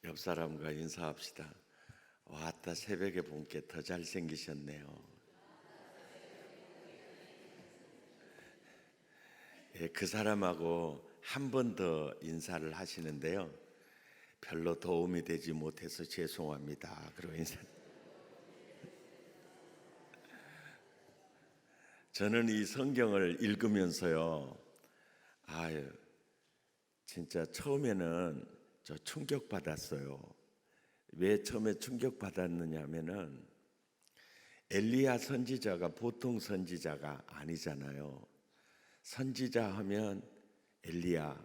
옆 사람과 인사합시다. 왔다, 새벽에 본께 더 잘생기셨네요. 예, 그 사람하고 한 번 더 인사를 하시는데요, 별로 도움이 되지 못해서 죄송합니다. 그리고 인사. 저는 이 성경을 읽으면서요, 아유, 진짜 처음에는 저 충격받았어요. 왜 처음에 충격받았느냐면은 엘리야 선지자가 보통 선지자가 아니잖아요. 선지자 하면 엘리야,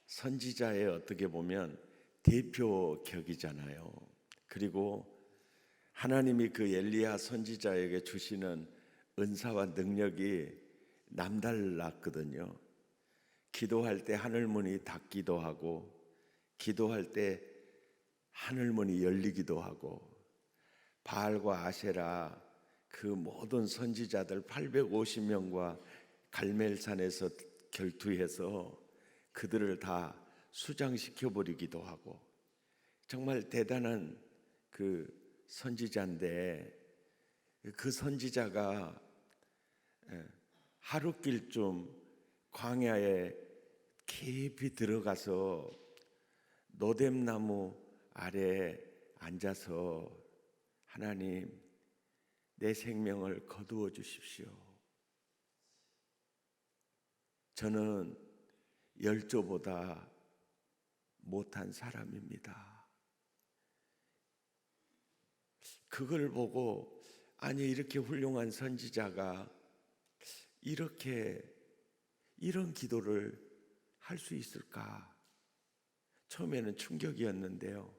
선지자의 어떻게 보면 대표격이잖아요. 그리고 하나님이 그 엘리야 선지자에게 주시는 은사와 능력이 남달랐거든요. 기도할 때 하늘문이 닫기도 하고, 기도할 때 하늘문이 열리기도 하고, 바알과 아세라 그 모든 선지자들 850명과 갈멜산에서 결투해서 그들을 다 수장시켜 버리기도 하고, 정말 대단한 그 선지자인데, 그 선지자가 하룻길쯤 광야에 깊이 들어가서 노뎀나무 아래 앉아서 하나님, 내 생명을 거두어 주십시오. 저는 열조보다 못한 사람입니다. 그걸 보고 아니, 이렇게 훌륭한 선지자가 이런 기도를 할 수 있을까? 처음에는 충격이었는데요,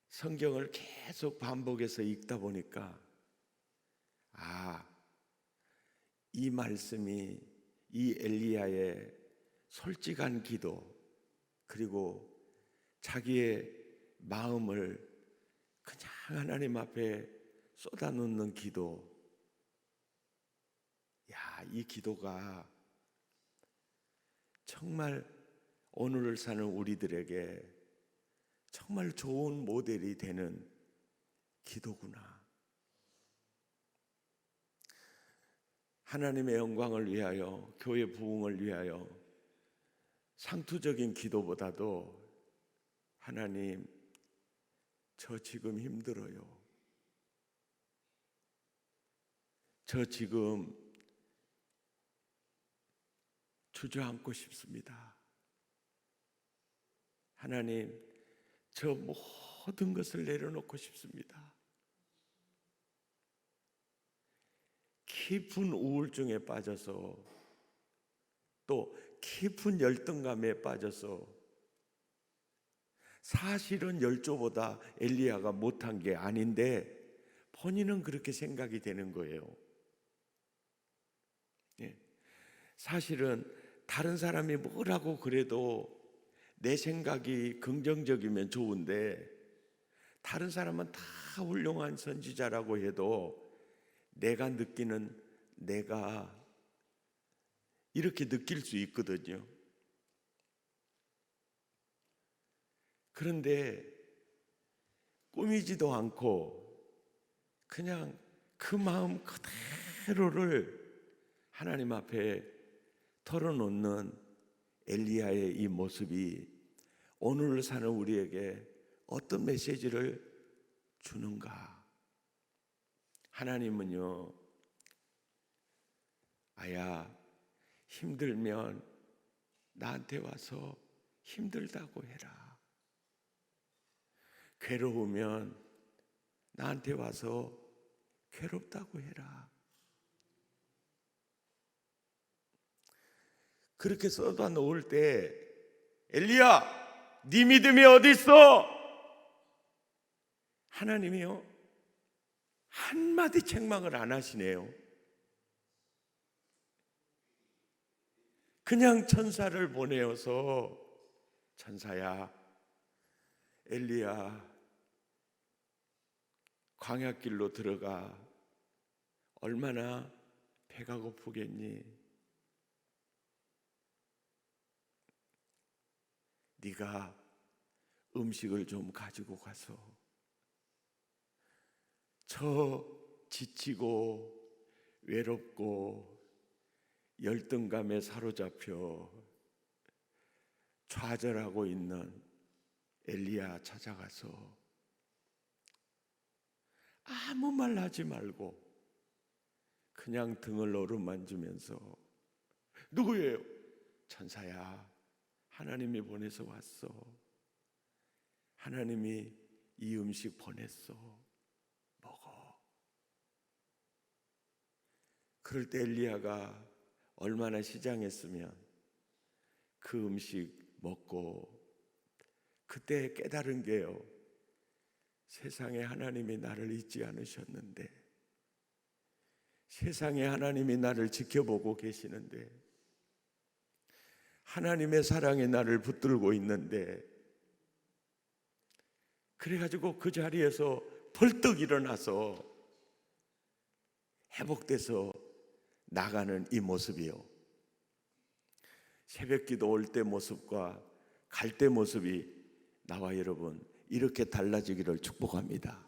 성경을 계속 반복해서 읽다 보니까 이 말씀이 이 엘리야의 솔직한 기도, 그리고 자기의 마음을 그냥 하나님 앞에 쏟아놓는 기도, 이 기도가 정말 오늘을 사는 우리들에게 정말 좋은 모델이 되는 기도구나. 하나님의 영광을 위하여, 교회 부흥을 위하여 상투적인 기도보다도 하나님, 저 지금 힘들어요. 저 지금 주저앉고 싶습니다. 하나님, 저 모든 것을 내려놓고 싶습니다. 깊은 우울증에 빠져서, 또 깊은 열등감에 빠져서, 사실은 열조보다 엘리야가 못한 게 아닌데 본인은 그렇게 생각이 되는 거예요. 사실은 다른 사람이 뭐라고 그래도 내 생각이 긍정적이면 좋은데, 다른 사람은 다 훌륭한 선지자라고 해도 내가 느끼는, 내가 이렇게 느낄 수 있거든요. 그런데 꾸미지도 않고 그냥 그 마음 그대로를 하나님 앞에 털어놓는 엘리야의 이 모습이 오늘 사는 우리에게 어떤 메시지를 주는가? 하나님은요, 아야, 힘들면 나한테 와서 힘들다고 해라. 괴로우면 나한테 와서 괴롭다고 해라. 그렇게 쏟아 놓을 때, 엘리야, 네 믿음이 어디 있어? 하나님이요, 한마디 책망을 안 하시네요. 그냥 천사를 보내어서, 천사야, 엘리야 광야길로 들어가. 얼마나 배가 고프겠니? 네가 음식을 좀 가지고 가서 저 지치고 외롭고 열등감에 사로잡혀 좌절하고 있는 엘리야 찾아가서 아무 말 하지 말고 그냥 등을 어루만지면서 누구예요? 천사야, 하나님이 보내서 왔어. 하나님이 이 음식 보냈어. 먹어. 그럴 때 엘리야가 얼마나 시장했으면 그 음식 먹고 그때 깨달은 게요, 세상에 하나님이 나를 잊지 않으셨는데, 세상에 하나님이 나를 지켜보고 계시는데, 하나님의 사랑이 나를 붙들고 있는데, 그래가지고 그 자리에서 벌떡 일어나서 회복돼서 나가는 이 모습이요, 새벽기도 올 때 모습과 갈 때 모습이 나와 여러분 이렇게 달라지기를 축복합니다.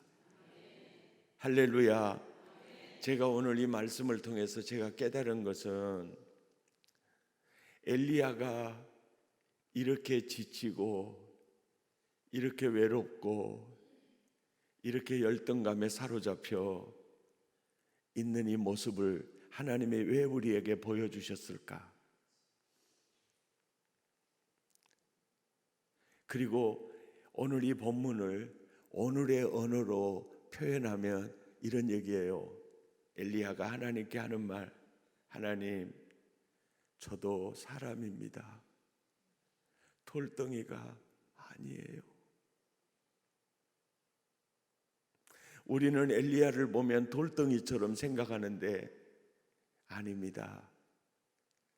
할렐루야. 제가 오늘 이 말씀을 통해서 제가 깨달은 것은, 엘리야가 이렇게 지치고 이렇게 외롭고 이렇게 열등감에 사로잡혀 있는 이 모습을 하나님이 왜 우리에게 보여주셨을까? 그리고 오늘 이 본문을 오늘의 언어로 표현하면 이런 얘기예요. 엘리야가 하나님께 하는 말, 하나님, 저도 사람입니다. 돌덩이가 아니에요. 우리는 엘리야를 보면 돌덩이처럼 생각하는데 아닙니다.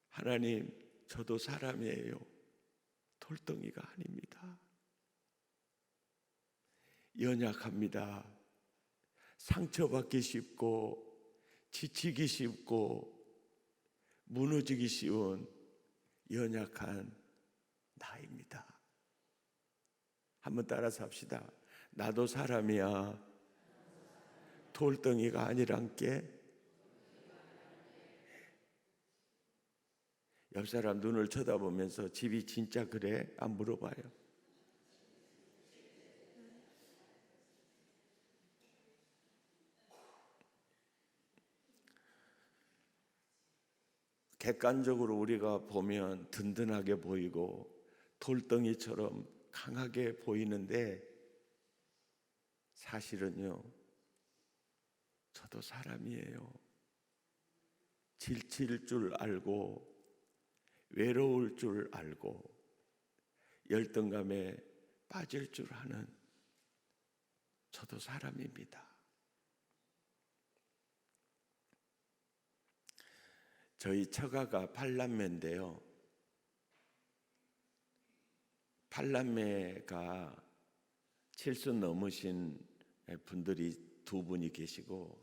하나님, 저도 사람이에요. 돌덩이가 아닙니다. 연약합니다. 상처받기 쉽고 지치기 쉽고 무너지기 쉬운 연약한 나입니다. 한번 따라서 합시다. 나도 사람이야. 돌덩이가 아니란께. 옆 사람 눈을 쳐다보면서 집이 진짜 그래? 안 물어봐요. 객관적으로 우리가 보면 든든하게 보이고 돌덩이처럼 강하게 보이는데, 사실은요, 저도 사람이에요. 지칠 줄 알고 외로울 줄 알고 열등감에 빠질 줄 아는 저도 사람입니다. 저희 처가가 8남매인데요, 8남매가 70 넘으신 분들이 2분이 계시고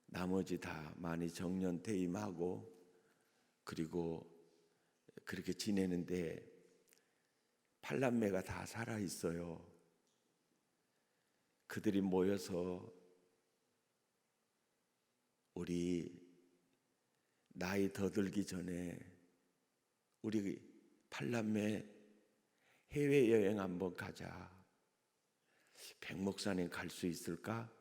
나머지 다 많이 정년 퇴임하고 그리고 그렇게 지내는데 8남매가 다 살아있어요. 그들이 모여서 우리 나이 더 들기 전에 우리 8남매 해외여행 한번 가자. 백목산에 갈 수 있을까?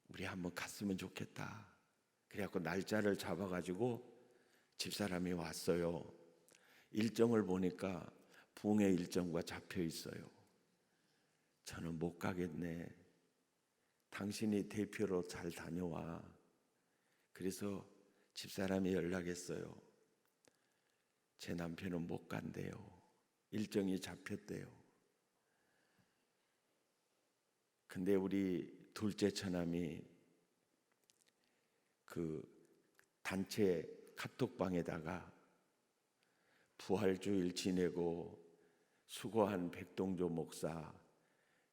우리 한번 갔으면 좋겠다. 그래갖고 날짜를 잡아가지고 집사람이 왔어요. 일정을 보니까 부흥회 일정과 잡혀 있어요. 저는 못 가겠네. 당신이 대표로 잘 다녀와. 그래서 집사람이 연락했어요. 제 남편은 못 간대요. 일정이 잡혔대요. 근데 우리 둘째 처남이 그 단체 카톡방에다가 부활주일 지내고 수고한 백동조 목사,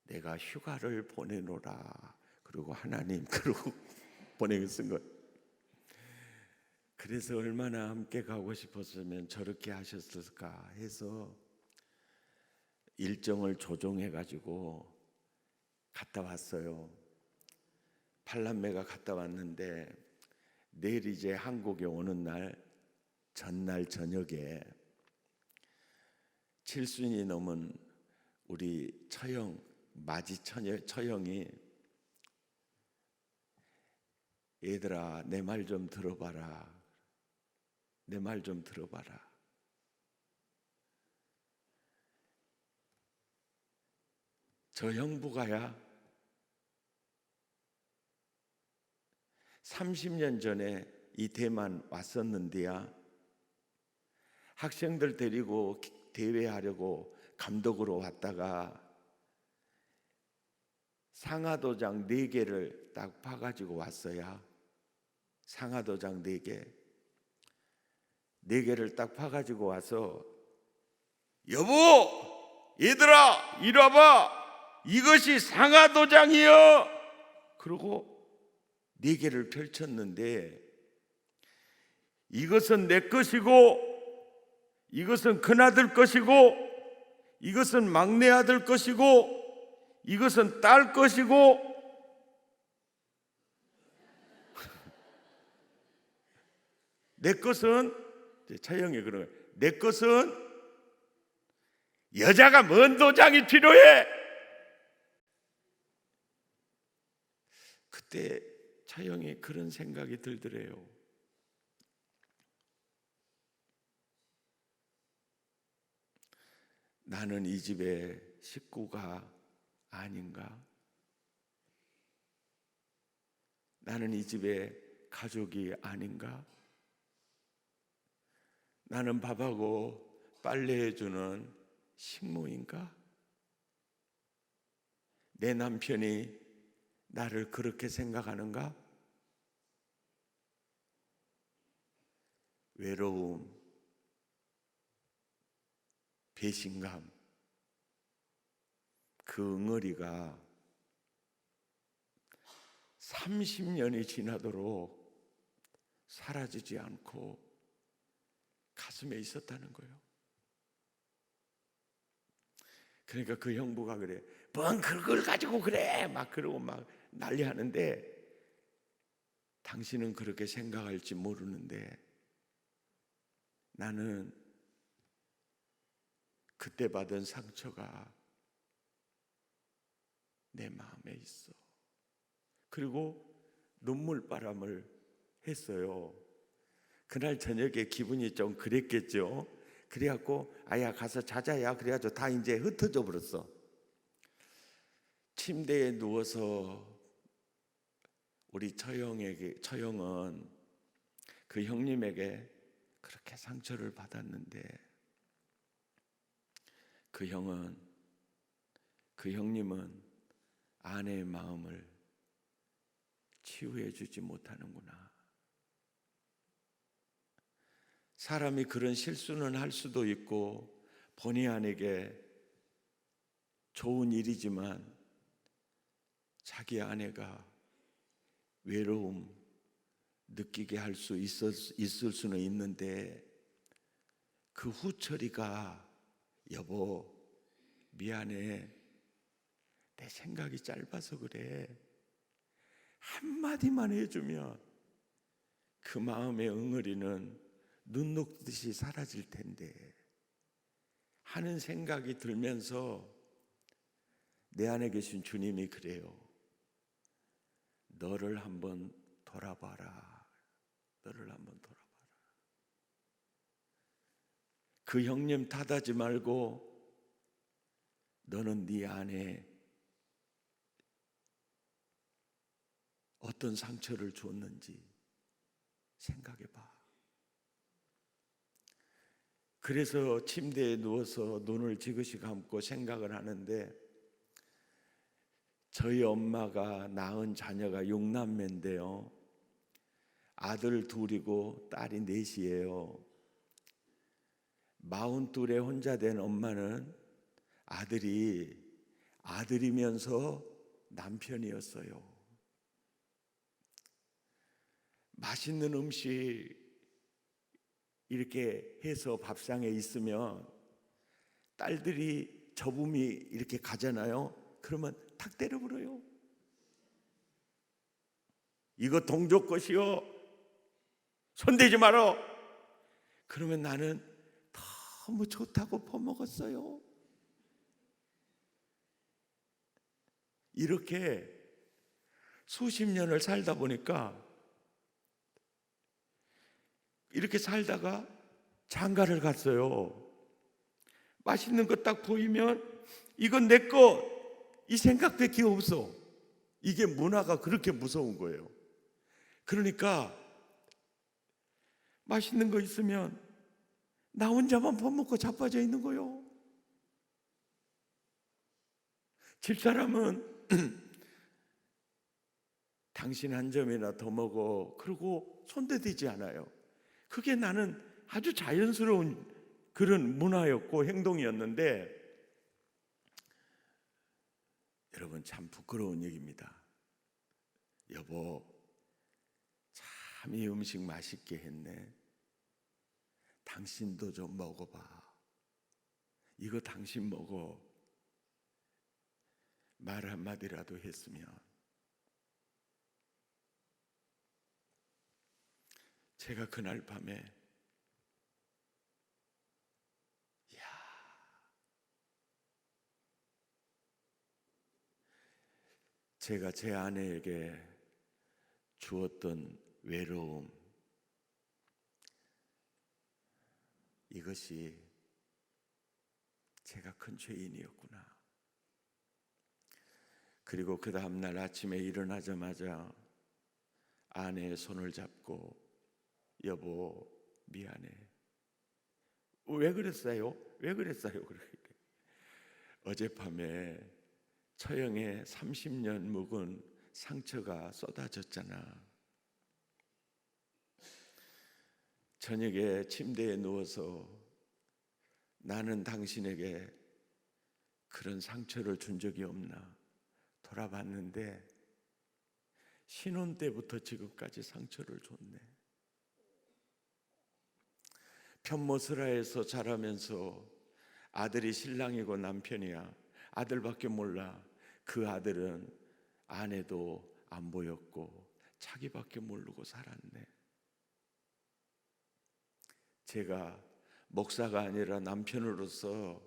내가 휴가를 보내노라. 그리고 하나님, 그러고 보내긴 쓴 거예요. 그래서 얼마나 함께 가고 싶었으면 저렇게 하셨을까 해서 일정을 조정해 가지고 갔다 왔어요. 팔남매가 갔다 왔는데 내일 이제 한국에 오는 날 전날 저녁에 칠순이 넘은 우리 처형 마지 처형이 얘들아 내 말 좀 들어봐라. 내 말 좀 들어봐라. 저 형부가야 30년 전에 이 대만 왔었는데야 학생들 데리고 대회하려고 감독으로 왔다가 상하도장 4개를 딱 파가지고 왔어야 상하도장 4개를 딱 파가지고 와서 여보 얘들아 이리 와봐 이것이 상하도장이여 그러고 4개를 펼쳤는데 이것은 내 것이고 이것은 큰아들 것이고 이것은 막내 아들 것이고 이것은 딸 것이고 내 것은 차영이 그런 거예요. 내 것은 여자가 뭔 도장이 필요해? 그때 차영이 그런 생각이 들더래요. 나는 이 집의 식구가 아닌가? 나는 이 집의 가족이 아닌가? 나는 밥하고 빨래해주는 식모인가? 내 남편이 나를 그렇게 생각하는가? 외로움, 배신감, 그 응어리가 30년이 지나도록 사라지지 않고 가슴에 있었다는 거예요. 그러니까 그 형부가 그래, 뭔 그걸 가지고 그래 막 그러고 막 난리하는데 당신은 그렇게 생각할지 모르는데 나는 그때 받은 상처가 내 마음에 있어. 그리고 눈물바람을 했어요. 그날 저녁에 기분이 좀 그랬겠죠. 그래갖고 아야 가서 자자야 그래가지고 다 이제 흩어져 버렸어. 침대에 누워서 우리 처형은 그 형님에게 그렇게 상처를 받았는데 그 형님은 아내의 마음을 치유해 주지 못하는구나. 사람이 그런 실수는 할 수도 있고 본의 아니게 좋은 일이지만 자기 아내가 외로움 느끼게 할 수 있을 수는 있는데 그 후처리가 여보 미안해 내 생각이 짧아서 그래 한마디만 해주면 그 마음의 응어리는 눈 녹듯이 사라질 텐데 하는 생각이 들면서 내 안에 계신 주님이 그래요. 너를 한번 돌아봐라. 너를 한번 돌아봐라. 그 형님 탓하지 말고 너는 네 안에 어떤 상처를 줬는지 생각해봐. 그래서 침대에 누워서 눈을 지그시 감고 생각을 하는데 저희 엄마가 낳은 자녀가 6남매인데요. 아들 2이고 딸이 4이에요. 42에 혼자 된 엄마는 아들이면서 남편이었어요. 맛있는 음식 이렇게 해서 밥상에 있으면 딸들이 저분이 이렇게 가잖아요. 그러면 탁 때려버려요. 이거 동족 것이요, 손대지 마라. 그러면 나는 너무 좋다고 퍼먹었어요. 이렇게 수십 년을 살다 보니까, 이렇게 살다가 장가를 갔어요. 맛있는 거 딱 보이면 이건 내 거, 이 생각밖에 없어. 이게 문화가 그렇게 무서운 거예요. 그러니까 맛있는 거 있으면 나 혼자만 퍼먹고 자빠져 있는 거예요. 집사람은 당신 한 점이나 더 먹어, 그러고 손대대지 않아요. 그게 나는 아주 자연스러운 그런 문화였고 행동이었는데, 여러분 참 부끄러운 얘기입니다. 여보, 참 이 음식 맛있게 했네. 당신도 좀 먹어봐. 이거 당신 먹어. 말 한마디라도 했으면. 제가 그날 밤에 제가 제 아내에게 주었던 외로움, 이것이 제가 큰 죄인이었구나. 그리고 그 다음날 아침에 일어나자마자 아내의 손을 잡고, 여보 미안해. 왜 그랬어요? 왜 그랬어요? 어젯밤에 처형에 30년 묵은 상처가 쏟아졌잖아. 저녁에 침대에 누워서 나는 당신에게 그런 상처를 준 적이 없나 돌아봤는데, 신혼 때부터 지금까지 상처를 줬네. 편모스라에서 자라면서 아들이 신랑이고 남편이야. 아들밖에 몰라. 그 아들은 아내도 안 보였고 자기밖에 모르고 살았네. 제가 목사가 아니라 남편으로서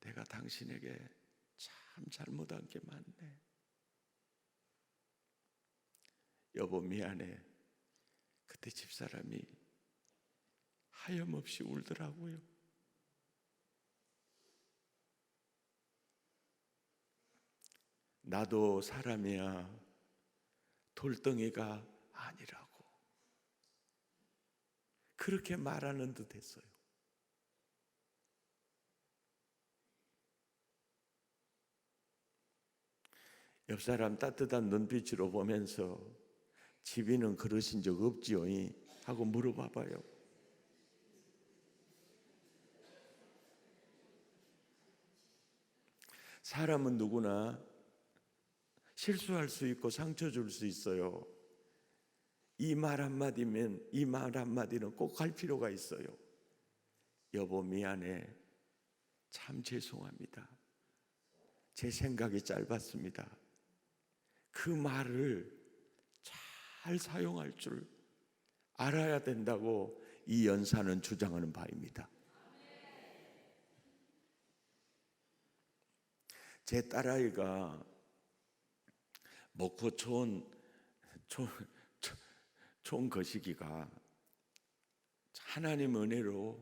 내가 당신에게 참 잘못한 게 많네. 여보 미안해. 그때 집사람이 하염없이 울더라고요. 나도 사람이야, 돌덩이가 아니라고 그렇게 말하는 듯 했어요. 옆 사람 따뜻한 눈빛으로 보면서 집이는 그러신 적 없지요? 하고 물어봐봐요. 사람은 누구나 실수할 수 있고 상처 줄 수 있어요. 이 말 한마디면 이 말 한마디는 꼭 할 필요가 있어요. 여보 미안해. 참 죄송합니다. 제 생각이 짧았습니다. 그 말을 잘 사용할 줄 알아야 된다고 이 연사는 주장하는 바입니다. 제 딸아이가 목포 촌 거시기가 하나님 은혜로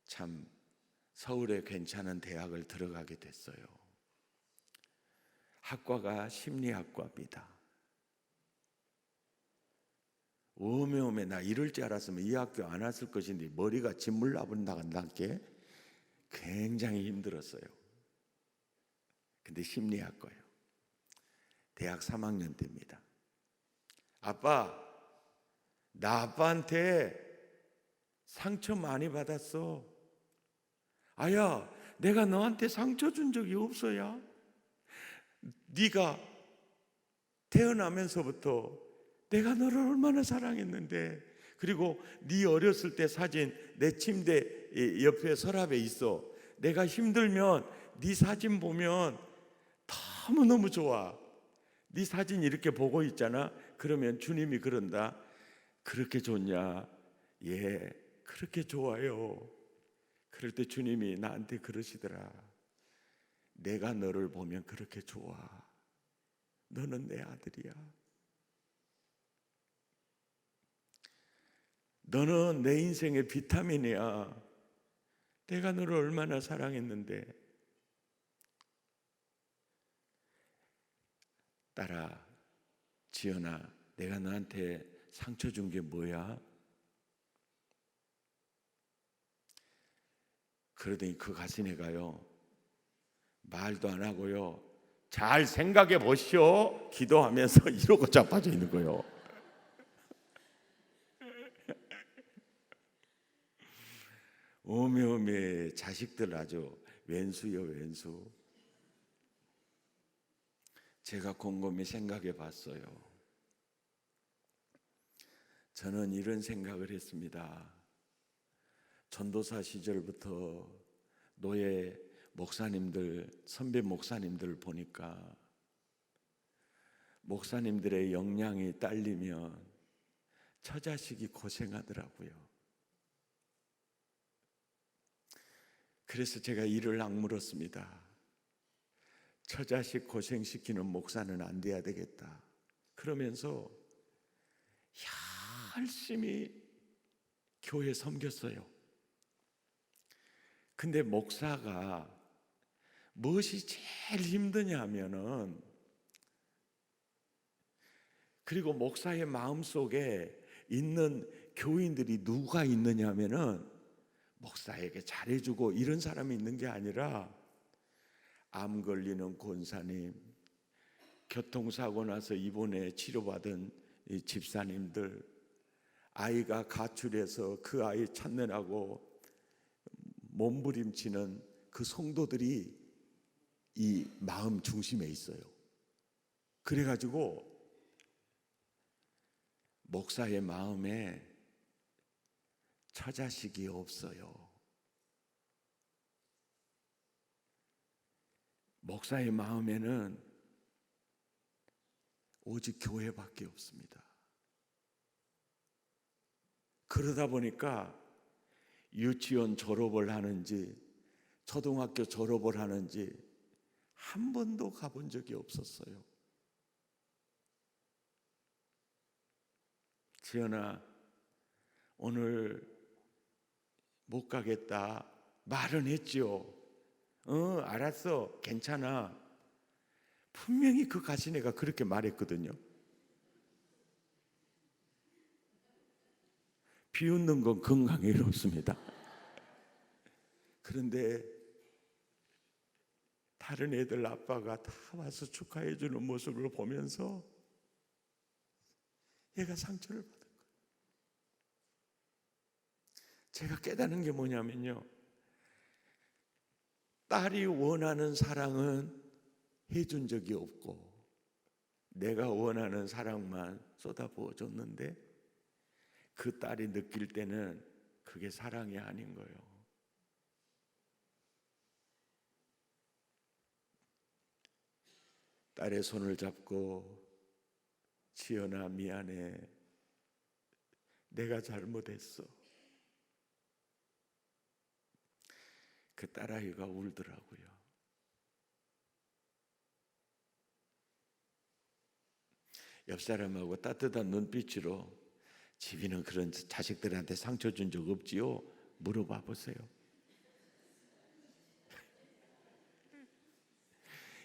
참 서울에 괜찮은 대학을 들어가게 됐어요. 학과가 심리학과입니다. 오메오메 나 이럴 줄 알았으면 이 학교 안 왔을 것인데 머리가 짓물나분 나간다는 게 굉장히 힘들었어요. 근데 심리학과예요. 대학 3학년 때입니다. 아빠, 나 아빠한테 상처 많이 받았어. 아야, 내가 너한테 상처 준 적이 없어야. 네가 태어나면서부터 내가 너를 얼마나 사랑했는데 그리고 네 어렸을 때 사진 내 침대 옆에 서랍에 있어. 내가 힘들면 네 사진 보면 너무너무 좋아. 네 사진 이렇게 보고 있잖아. 그러면 주님이 그런다. 그렇게 좋냐? 예, 그렇게 좋아요. 그럴 때 주님이 나한테 그러시더라. 내가 너를 보면 그렇게 좋아. 너는 내 아들이야. 너는 내 인생의 비타민이야. 내가 너를 얼마나 사랑했는데. 딸아, 지연아, 내가 너한테 상처 준 게 뭐야? 그러더니 그 가시네가요, 말도 안 하고요, 잘 생각해 보시오 기도하면서 이러고 자빠져 있는 거예요. 오메오메 자식들 아주 왼수요 왼수. 제가 곰곰이 생각해 봤어요. 저는 이런 생각을 했습니다. 전도사 시절부터 노예 목사님들, 선배 목사님들 보니까 목사님들의 역량이 딸리면 처자식이 고생하더라고요. 그래서 제가 이를 악물었습니다. 처자식 고생시키는 목사는 안 돼야 되겠다. 그러면서 열심히 교회 섬겼어요. 근데 목사가 무엇이 제일 힘드냐 하면은, 그리고 목사의 마음속에 있는 교인들이 누가 있느냐 하면은 목사에게 잘해주고 이런 사람이 있는 게 아니라 암 걸리는 권사님, 교통사고 나서 입원해 치료받은 이 집사님들, 아이가 가출해서 그 아이 찾느라고 몸부림치는 그 성도들이 이 마음 중심에 있어요. 그래가지고 목사의 마음에 처자식이 없어요. 목사의 마음에는 오직 교회밖에 없습니다. 그러다 보니까 유치원 졸업을 하는지 초등학교 졸업을 하는지 한 번도 가본 적이 없었어요. 지연아, 오늘 못 가겠다 말은 했지요. 알았어, 괜찮아. 분명히 그 가시네가 그렇게 말했거든요. 비웃는 건 건강에 이롭습니다. 그런데 다른 애들 아빠가 다 와서 축하해 주는 모습을 보면서 얘가 상처를 받은 거예요. 제가 깨닫는 게 뭐냐면요, 딸이 원하는 사랑은 해준 적이 없고 내가 원하는 사랑만 쏟아부어 줬는데 그 딸이 느낄 때는 그게 사랑이 아닌 거예요. 딸의 손을 잡고, 지연아 미안해, 내가 잘못했어. 그 딸아이가 울더라고요. 옆 사람하고 따뜻한 눈빛으로 집이는 그런 자식들한테 상처 준 적 없지요? 물어봐 보세요.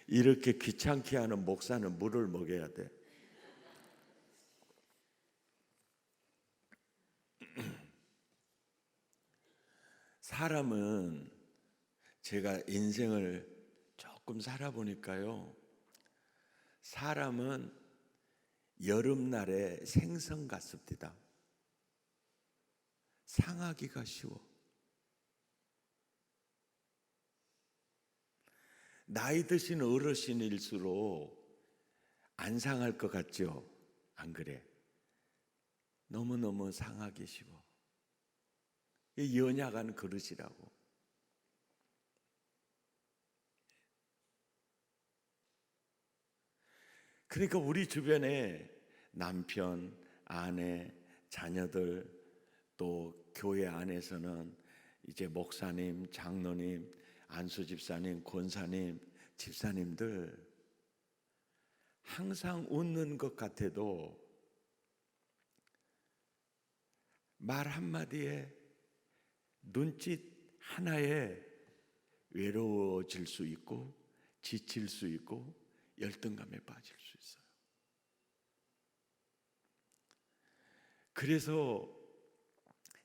이렇게 귀찮게 하는 목사는 물을 먹여야 돼. 사람은, 제가 인생을 조금 살아보니까요, 사람은 여름날에 생선 같습니다. 상하기가 쉬워. 나이 드신 어르신일수록 안 상할 것 같죠? 안 그래? 너무너무 상하게 식어. 이 연약한 그릇이라고. 그러니까 우리 주변에 남편, 아내, 자녀들, 또 교회 안에서는 이제 목사님, 장로님, 안수 집사님, 권사님, 집사님들 항상 웃는 것 같아도 말 한마디에, 눈짓 하나에 외로워질 수 있고 지칠 수 있고 열등감에 빠질 수 있어요. 그래서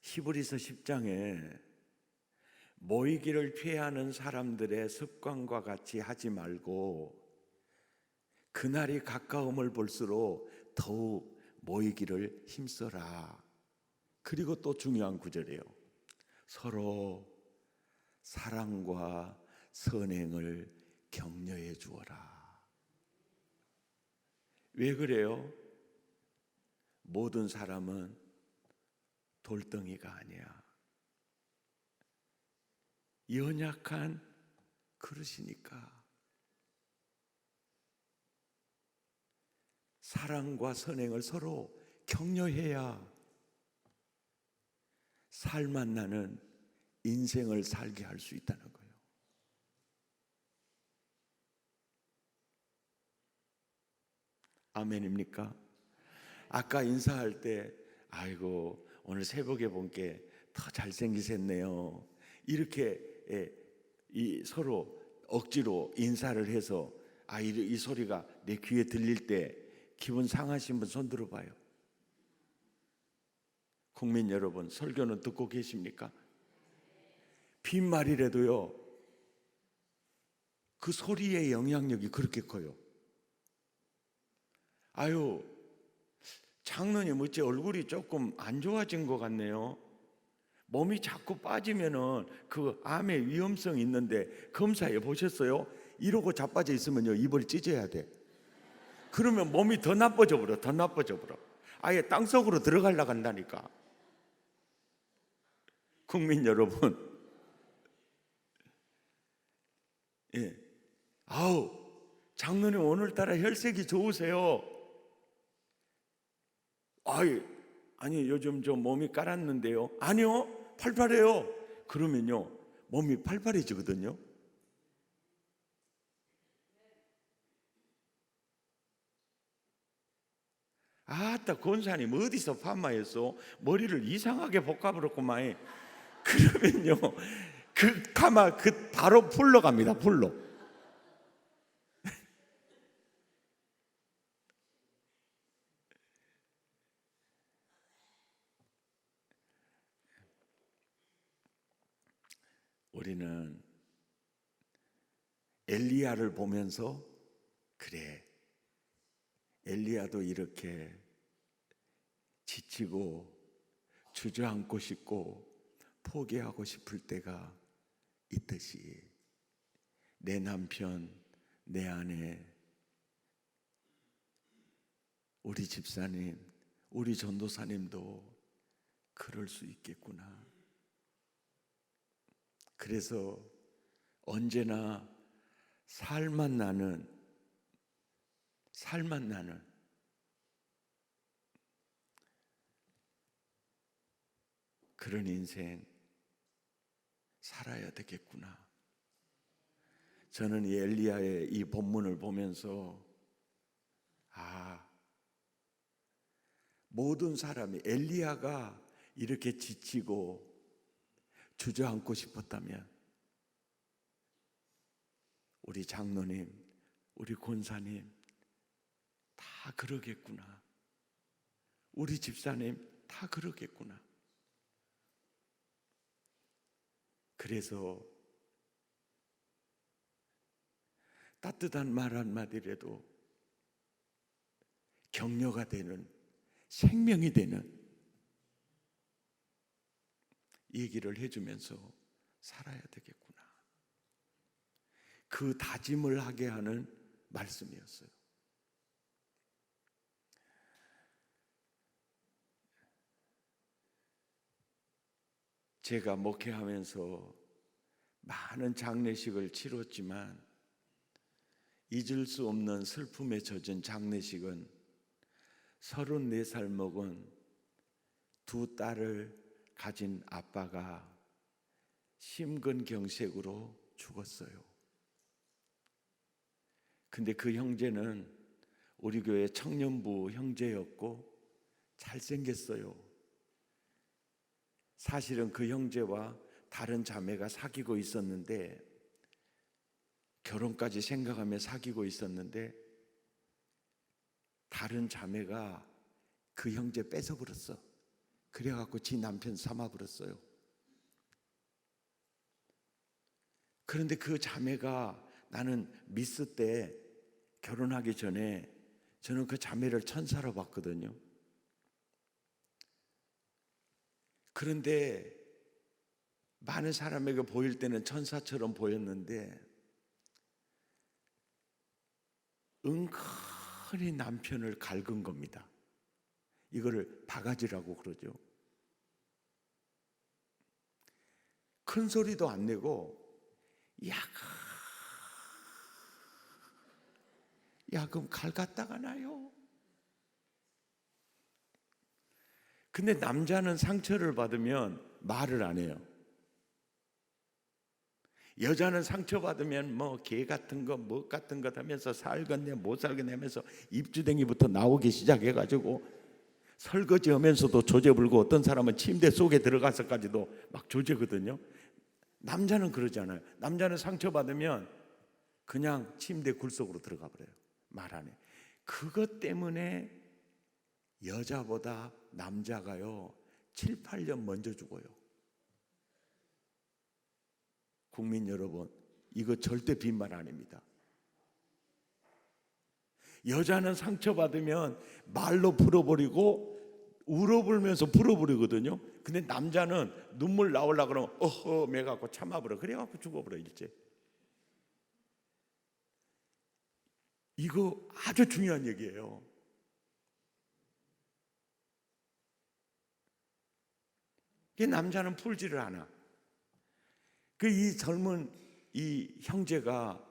히브리서 10장에 모이기를 피하는 사람들의 습관과 같이 하지 말고 그날이 가까움을 볼수록 더욱 모이기를 힘써라. 그리고 또 중요한 구절이에요. 서로 사랑과 선행을 격려해 주어라. 왜 그래요? 모든 사람은 돌덩이가 아니야. 연약한 그릇이니까. 사랑과 선행을 서로 격려해야 살맛 나는 인생을 살게 할 수 있다는 거예요. 아멘입니까? 아까 인사할 때 아이고 오늘 새벽에 본 게 더 잘생기셨네요. 이렇게 서로 억지로 인사를 해서 이 소리가 내 귀에 들릴 때 기분 상하신 분 손 들어봐요. 국민 여러분, 설교는 듣고 계십니까? 빈말이라도요, 그 소리의 영향력이 그렇게 커요. 아유, 장로님 어째 얼굴이 조금 안 좋아진 것 같네요. 몸이 자꾸 빠지면은 그 암의 위험성이 있는데 검사해 보셨어요? 이러고 자빠져 있으면요, 입을 찢어야 돼. 그러면 몸이 더 나빠져 버려. 더 나빠져 버려. 아예 땅속으로 들어가려고 한다니까. 국민 여러분, 예, 아우 장로님 오늘따라 혈색이 좋으세요. 아니 요즘 저 몸이 깔았는데요. 아니요, 팔팔해요. 그러면요, 몸이 팔팔해지거든요. 아따, 권사님 어디서 파마했어? 머리를 이상하게 볶아버렸구만. 그러면요, 그 가마 바로 풀러 갑니다. 풀러. 우리는 엘리야를 보면서 그래, 엘리야도 이렇게 지치고 주저앉고 싶고 포기하고 싶을 때가 있듯이 내 남편, 내 아내, 우리 집사님, 우리 전도사님도 그럴 수 있겠구나. 그래서 언제나 살맛 나는 그런 인생 살아야 되겠구나. 저는 이 엘리야의 이 본문을 보면서 모든 사람이 엘리야가 이렇게 지치고 주저앉고 싶었다면 우리 장로님, 우리 권사님 다 그러겠구나. 우리 집사님 다 그러겠구나. 그래서 따뜻한 말 한마디라도 격려가 되는, 생명이 되는 얘기를 해주면서 살아야 되겠구나. 그 다짐을 하게 하는 말씀이었어요. 제가 목회하면서 많은 장례식을 치렀지만 잊을 수 없는 슬픔에 젖은 장례식은 34살 먹은 두 딸을 가진 아빠가 심근경색으로 죽었어요. 근데 그 형제는 우리 교회 청년부 형제였고 잘생겼어요. 사실은 그 형제와 다른 자매가 사귀고 있었는데, 결혼까지 생각하며 사귀고 있었는데, 다른 자매가 그 형제 뺏어버렸어. 그래갖고 지 남편 삼아버렸어요. 그런데 그 자매가, 나는 미스 때 결혼하기 전에 저는 그 자매를 천사로 봤거든요. 그런데 많은 사람에게 보일 때는 천사처럼 보였는데 은근히 남편을 갈근 겁니다. 이거를 바가지라고 그러죠. 큰 소리도 안 내고 야금 갈 갖다가 나요. 근데 남자는 상처를 받으면 말을 안 해요. 여자는 상처받으면 뭐 개 같은 거, 뭐 같은 것 하면서 살겠네, 못 살겠네 하면서 입주댕이부터 나오기 시작해가지고 설거지하면서도 조제 불고, 어떤 사람은 침대 속에 들어가서까지도 막 조제거든요. 남자는 그러지 않아요. 남자는 상처받으면 그냥 침대 굴 속으로 들어가 버려요. 말 안 해. 그것 때문에 여자보다 남자가요 7, 8년 먼저 죽어요. 국민 여러분, 이거 절대 빈말 아닙니다. 여자는 상처받으면 말로 풀어버리고 울어불면서 풀어버리거든요. 근데 남자는 눈물 나오려고 그러면 어허 매갖고 참아버려. 그래갖고 죽어버려 일제. 이거 아주 중요한 얘기예요. 이 남자는 풀지를 않아. 이 젊은 이 형제가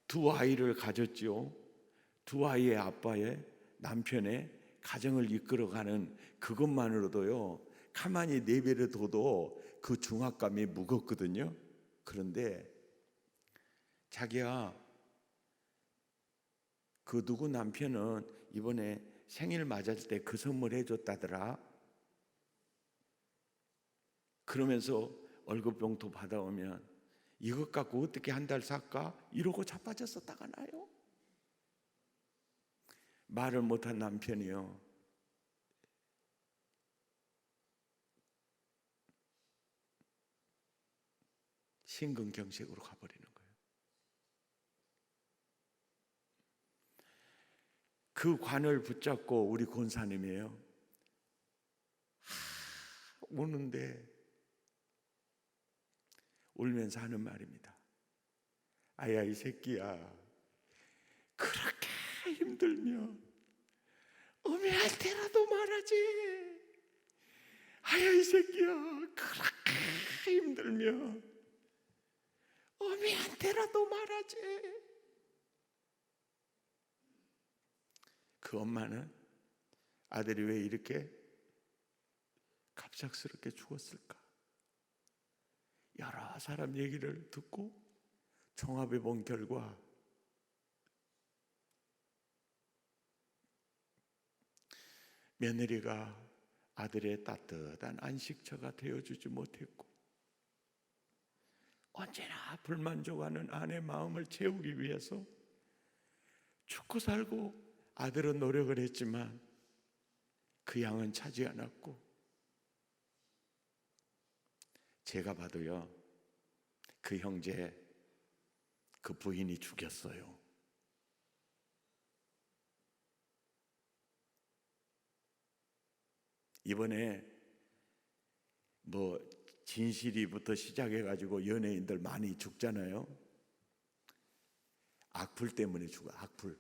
두 아이를 가졌죠. 두 아이의 아빠의 남편의 가정을 이끌어가는 그것만으로도요 가만히 내버려둬도 그 중압감이 무겁거든요. 그런데 자기야, 그 누구 남편은 이번에 생일 맞을 때 그 선물 해줬다더라. 그러면서 월급봉투 받아오면 이것 갖고 어떻게 한 달 살까? 이러고 자빠졌었다가 나요. 말을 못한 남편이요, 심근경색으로 가버리는 거예요. 그 관을 붙잡고 우리 권사님이에요. 우는데 울면서 하는 말입니다. 아야 이 새끼야, 그렇게 힘들면 어미한테라도 말하지. 아야 이 새끼야, 그렇게 힘들면 어미한테라도 말하지. 그 엄마는 아들이 왜 이렇게 갑작스럽게 죽었을까? 여러 사람 얘기를 듣고 종합해 본 결과 며느리가 아들의 따뜻한 안식처가 되어주지 못했고, 언제나 불만족하는 아내 마음을 채우기 위해서 죽고 살고 아들은 노력을 했지만 그 양은 차지 않았고, 제가 봐도요 그 형제, 그 부인이 죽였어요. 이번에 뭐 진실이부터 시작해가지고 연예인들 많이 죽잖아요. 악플 때문에 죽어. 악플.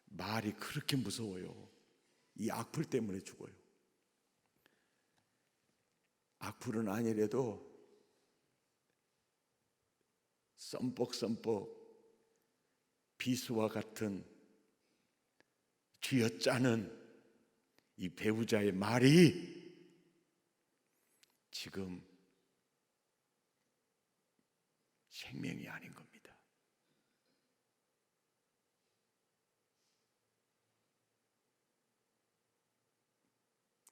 말이 그렇게 무서워요. 이 악플 때문에 죽어요. 악플은 아니래도 썸뻑썸뻑 비수와 같은 쥐어짜는 이 배우자의 말이 지금 생명이 아닌 겁니다.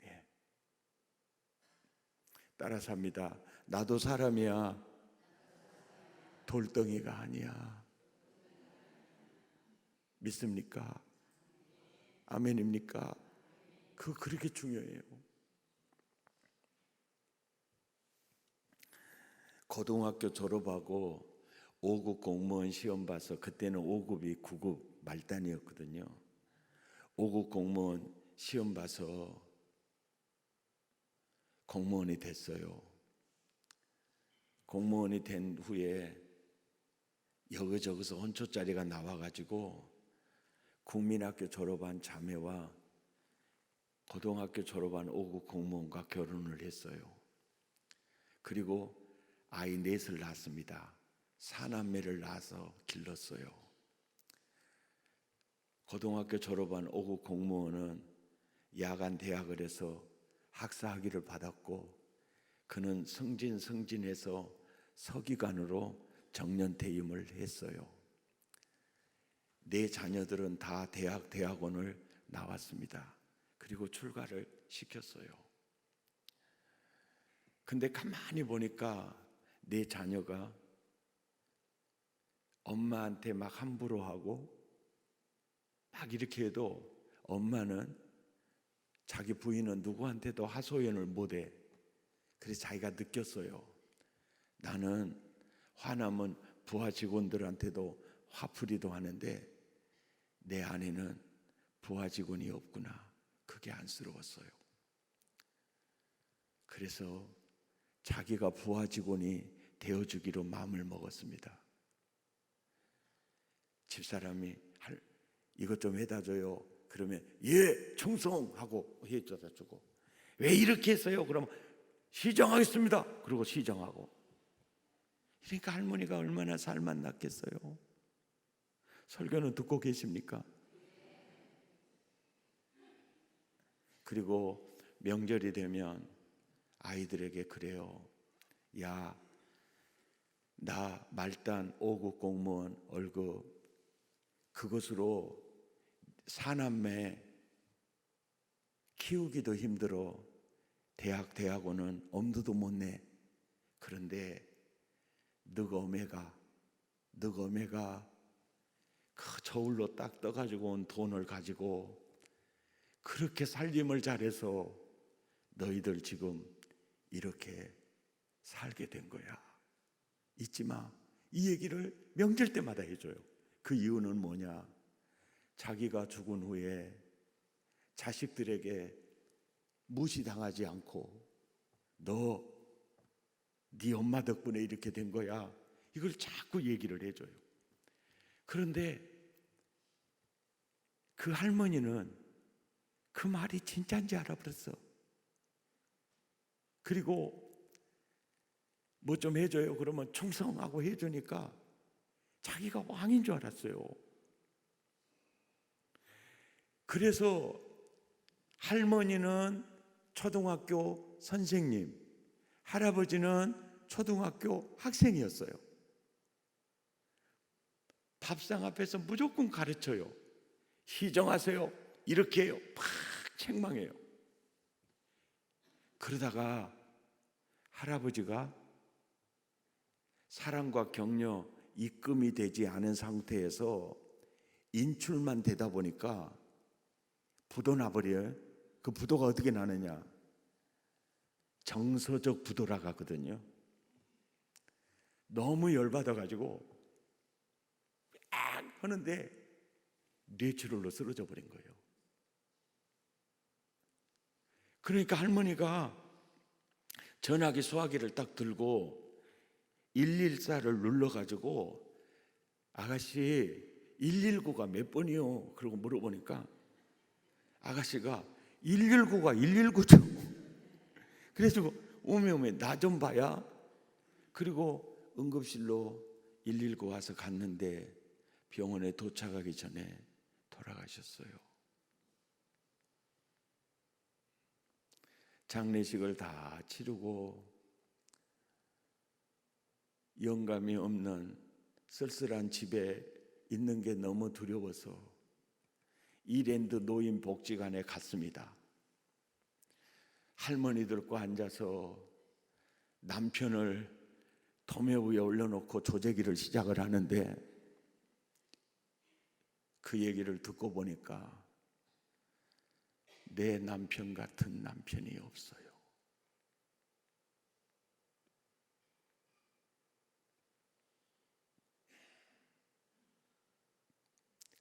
예. 따라서 합니다. 나도 사람이야. 돌덩이가 아니야. 믿습니까? 아멘입니까? 그렇게 중요해요. 고등학교 졸업하고 5급 공무원 시험 봐서, 그때는 5급이 9급 말단이었거든요. 5급 공무원 시험 봐서 공무원이 됐어요. 공무원이 된 후에 여기저기서 혼초짜리가 나와가지고 국민학교 졸업한 자매와 고등학교 졸업한 5급 공무원과 결혼을 했어요. 그리고 아이 넷을 낳았습니다. 사남매를 낳아서 길렀어요. 고등학교 졸업한 5급 공무원은 야간 대학을 해서 학사 학위를 받았고, 그는 승진해서 서기관으로 정년퇴임을 했어요. 내 자녀들은 다 대학원을 나왔습니다. 그리고 출가를 시켰어요. 근데 가만히 보니까 내 자녀가 엄마한테 막 함부로 하고 막 이렇게 해도 엄마는, 자기 부인은 누구한테도 하소연을 못해. 그래서 자기가 느꼈어요. 나는 화나면 부하 직원들한테도 화풀이도 하는데 내 아내는 부하 직원이 없구나. 그게 안쓰러웠어요. 그래서 자기가 부하 직원이 되어주기로 마음을 먹었습니다. 집사람이 이것 좀 해다 줘요. 그러면 예, 충성하고 해줘다 주고, 왜 이렇게 했어요? 그러면 시정하겠습니다. 그리고 시정하고. 그러니까 할머니가 얼마나 살맛 났겠어요. 설교는 듣고 계십니까? 그리고 명절이 되면 아이들에게 그래요. 야, 나 말단 5급 공무원 월급 그것으로 사남매 키우기도 힘들어. 대학원은 엄두도 못 내. 그런데 너가 그 저울로 딱 떠가지고 온 돈을 가지고 그렇게 살림을 잘해서 너희들 지금 이렇게 살게 된 거야. 잊지 마. 이 얘기를 명절 때마다 해줘요. 그 이유는 뭐냐? 자기가 죽은 후에 자식들에게 무시당하지 않고 네 엄마 덕분에 이렇게 된 거야. 이걸 자꾸 얘기를 해줘요. 그런데 그 할머니는 그 말이 진짜인지 알아버렸어. 그리고 뭐 좀 해줘요. 그러면 충성하고 해주니까 자기가 왕인 줄 알았어요. 그래서 할머니는 초등학교 선생님, 할아버지는 초등학교 학생이었어요. 밥상 앞에서 무조건 가르쳐요. 시정하세요. 이렇게 해요. 팍 책망해요. 그러다가 할아버지가 사랑과 격려 입금이 되지 않은 상태에서 인출만 되다 보니까 부도 나버려요. 그 부도가 어떻게 나느냐? 정서적 부도라고 하거든요. 너무 열받아가지고 악 하는데 뇌출혈로 쓰러져 버린 거예요. 그러니까 할머니가 전화기 수화기를 딱 들고 114를 눌러가지고 아가씨 119가 몇 번이요? 그러고 물어보니까 아가씨가 119가 119죠. 그래서 오메 나 좀 봐야. 그리고 응급실로 119 와서 갔는데 병원에 도착하기 전에 돌아가셨어요. 장례식을 다 치르고 영감이 없는 쓸쓸한 집에 있는 게 너무 두려워서 이랜드 노인복지관에 갔습니다. 할머니들과 앉아서 남편을 도매 위에 올려놓고 조제기를 시작을 하는데 그 얘기를 듣고 보니까 내 남편 같은 남편이 없어요.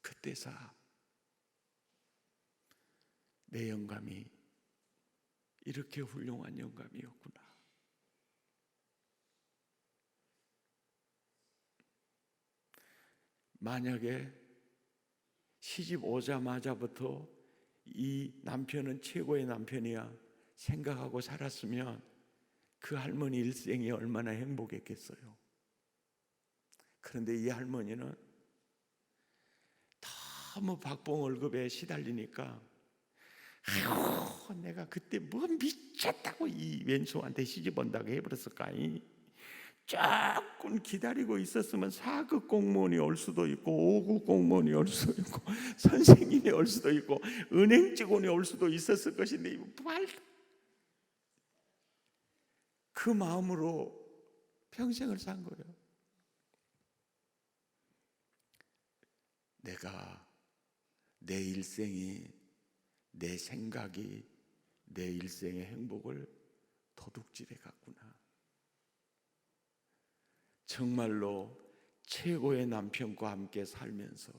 그때사 내 영감이 이렇게 훌륭한 영감이었구나. 만약에 시집 오자마자부터 이 남편은 최고의 남편이야 생각하고 살았으면 그 할머니 일생이 얼마나 행복했겠어요. 그런데 이 할머니는 너무 박봉 월급에 시달리니까 아이고 내가 그때 뭐 미쳤다고 이 왼수한테 시집 온다고 해버렸을까. 조금 기다리고 있었으면 4급 공무원이 올 수도 있고 5급 공무원이 올 수도 있고 선생님이 올 수도 있고 은행 직원이 올 수도 있었을 것인데 그 마음으로 평생을 산 거예요. 내가 내 일생이 내 생각이 내 일생의 행복을 도둑질해 갔구나. 정말로 최고의 남편과 함께 살면서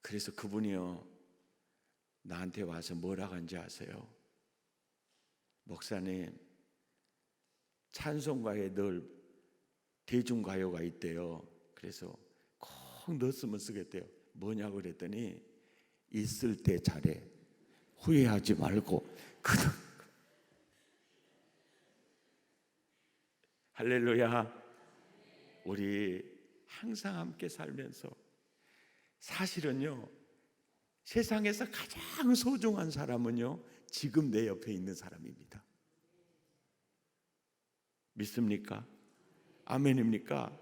그래서 그분이요 나한테 와서 뭐라고 한지 아세요? 목사님 찬송가에 늘 대중가요가 있대요. 그래서 꼭 넣었으면 쓰겠대요. 뭐냐고 그랬더니 있을 때 잘해 후회하지 말고 할렐루야. 우리 항상 함께 살면서 사실은요 세상에서 가장 소중한 사람은요 지금 내 옆에 있는 사람입니다. 믿습니까? 아멘입니까?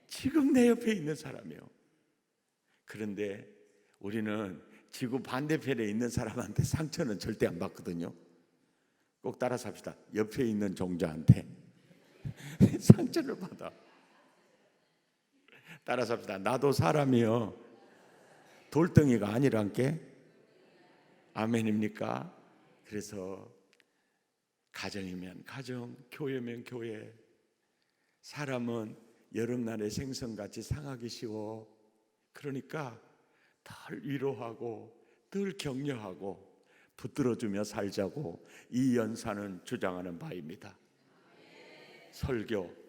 지금 내 옆에 있는 사람이요. 그런데 우리는 지구 반대편에 있는 사람한테 상처는 절대 안 받거든요. 꼭 따라서 합시다. 옆에 있는 종자한테 상처를 받아. 따라서 합시다. 나도 사람이요 돌덩이가 아니란게. 아멘입니까? 그래서 가정이면 가정, 교회면 교회. 사람은 여름날의 생선같이 상하기 쉬워. 그러니까 덜 위로하고 덜 격려하고 붙들어주며 살자고 이 연사는 주장하는 바입니다. 설교